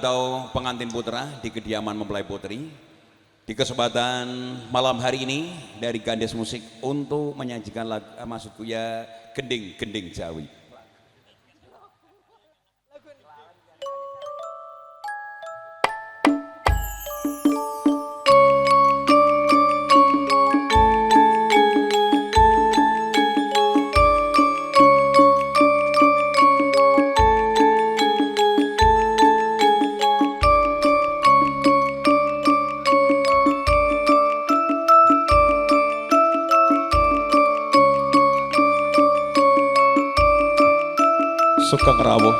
atau pengantin putra di kediaman mempelai putri. Di kesempatan malam hari ini dari Gandes Musik untuk menyajikan lagu, maksudku ya gending-gending Jawi. Sugeng rawuh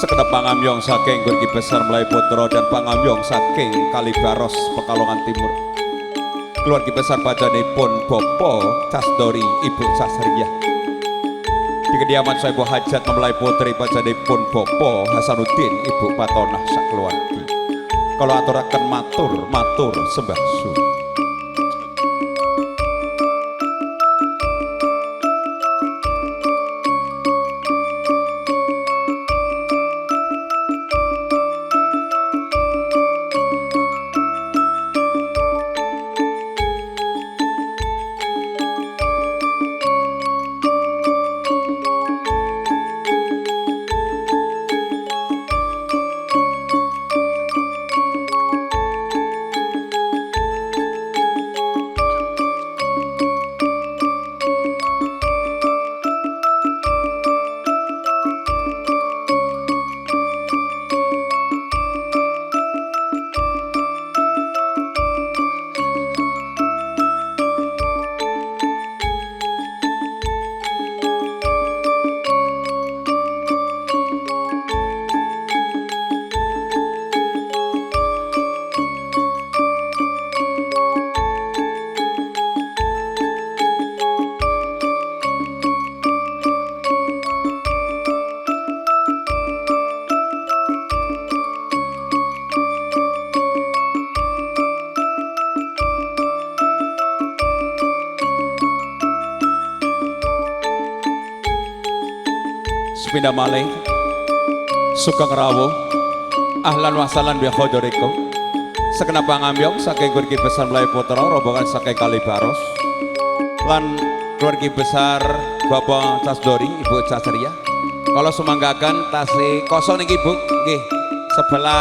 sekedap pangamyong saking Gurki Besar Melayu Putra dan pangamyong saking Kalibaros Pekalongan Timur. Keluarga besar pajanipun Bopo Casdori Ibu Sasria. Di kediaman Saibu Hajat Mempelai Putri pajanipun Bopo Hasanuddin Ibu Patonah sakeluargi. Kalau aturaken matur sembah suwun. Sepindah malih sugeng rawuh ahlan wa sahlan bi hadirikum sekenap pangamyong saking Gurki Besar Melayu Putra rombongan saking Kalibaros lan keluarga besar Bapak Casdori Ibu Casria. Kalau semanggakan tasih kosong niki Bu nggih sebelah